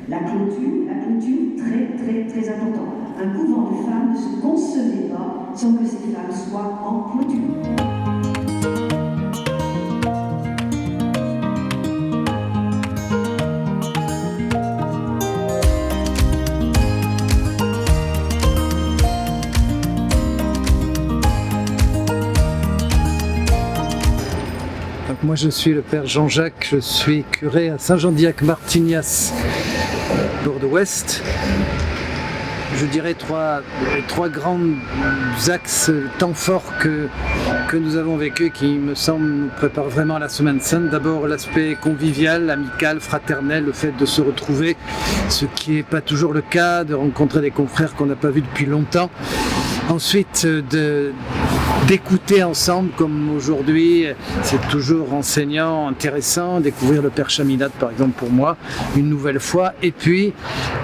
La clôture, très très très important. Un couvent de femmes ne se concevait pas sans que ces femmes soient en clôture. Moi je suis le père Jean-Jacques, je suis curé à Saint-Jean-d'Iac-Martignas, Bordeaux-Ouest. Je dirais trois grands axes, temps forts que nous avons vécu qui me semblent nous préparent vraiment à la Semaine Sainte. D'abord l'aspect convivial, amical, fraternel, le fait de se retrouver, ce qui n'est pas toujours le cas, de rencontrer des confrères qu'on n'a pas vus depuis longtemps. Ensuite d'écouter ensemble, comme aujourd'hui, c'est toujours enseignant, intéressant, découvrir le Père Chaminade par exemple pour moi, une nouvelle fois, et puis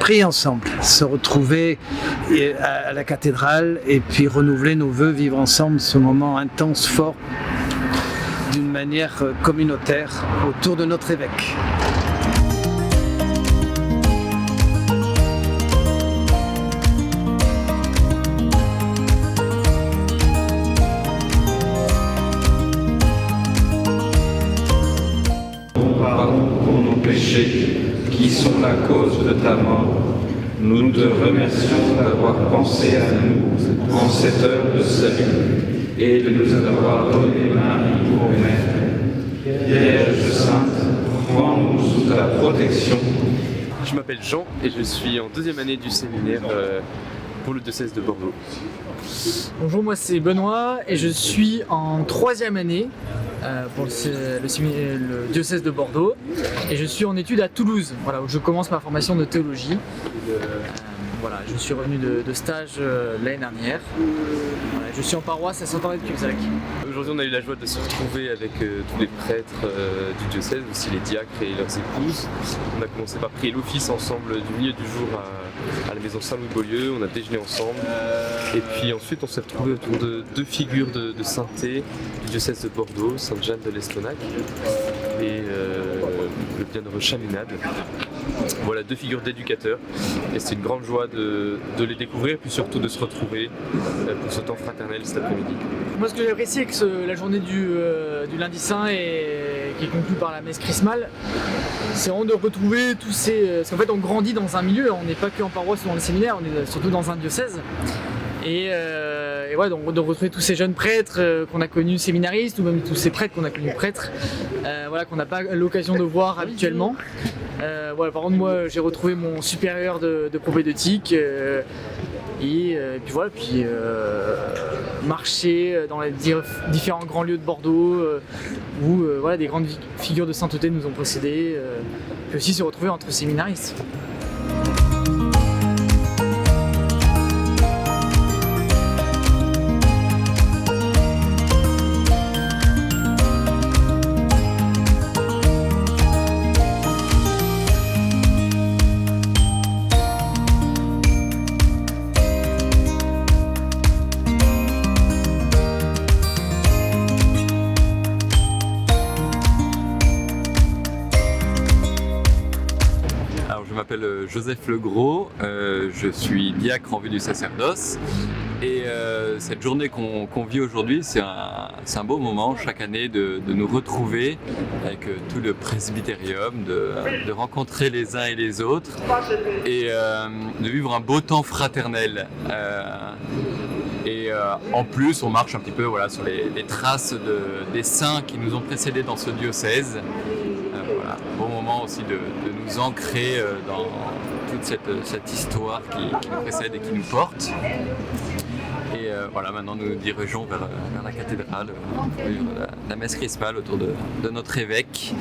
prier ensemble, se retrouver à la cathédrale et puis renouveler nos vœux, vivre ensemble ce moment intense, fort, d'une manière communautaire autour de notre évêque. Pardon pour nos péchés qui sont la cause de ta mort. Nous te remercions d'avoir pensé à nous en cette heure de salut et de nous avoir donné Marie pour mère. Vierge Sainte, prends-nous sous ta protection. Je m'appelle Jean et je suis en deuxième année du séminaire pour le diocèse de Bordeaux. Bonjour, moi c'est Benoît et je suis en troisième année pour le diocèse de Bordeaux et je suis en études à Toulouse, voilà, où je commence ma formation de théologie. Voilà, je suis revenu de stage l'année dernière. Voilà, je suis en paroisse à Saint-André-de-Cubzac. Aujourd'hui on a eu la joie de se retrouver avec tous les prêtres du diocèse, aussi les diacres et leurs épouses. On a commencé par prier l'office ensemble du milieu du jour à la maison Saint-Louis-Beaulieu, on a déjeuné ensemble et puis ensuite on s'est retrouvé autour de deux figures de sainteté du diocèse de Bordeaux, Sainte Jeanne de l'Estonac et le bienheureux Chaminade. Voilà, deux figures d'éducateurs et c'est une grande joie de les découvrir puis surtout de se retrouver pour ce temps fraternel cet après-midi. Moi ce que j'ai apprécié avec la journée du lundi saint et qui est conclue par la messe chrismale, c'est vraiment de retrouver tous ces... Parce qu'en fait on grandit dans un milieu, on n'est pas que en paroisse ou dans le séminaire, on est surtout dans un diocèse. Et ouais, donc de retrouver tous ces jeunes prêtres qu'on a connus séminaristes ou même tous ces prêtres qu'on a connus prêtres, voilà, qu'on n'a pas l'occasion de voir habituellement. Voilà, par contre moi j'ai retrouvé mon supérieur de propédeutique et puis voilà, puis marcher dans les différents grands lieux de Bordeaux où voilà, des grandes figures de sainteté nous ont précédés, puis aussi se retrouver entre séminaristes. Je m'appelle Joseph Legros, je suis diacre en vue du sacerdoce et cette journée qu'on vit aujourd'hui, c'est un beau moment chaque année de nous retrouver avec tout le presbytérium, de rencontrer les uns et les autres et de vivre un beau temps fraternel. En plus, on marche un petit peu voilà, sur les traces des saints qui nous ont précédés dans ce diocèse. Voilà, bon moment aussi de nous ancrer dans toute cette histoire qui nous précède et qui nous porte. Et voilà, maintenant nous nous dirigeons vers la cathédrale pour vivre la messe chrismale autour de notre évêque.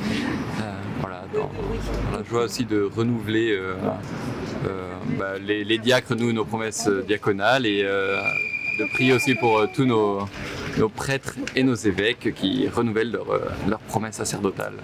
Voilà, dans la joie aussi de renouveler les diacres, nos promesses diaconales et de prier aussi pour tous nos prêtres et nos évêques qui renouvellent leurs promesses sacerdotales.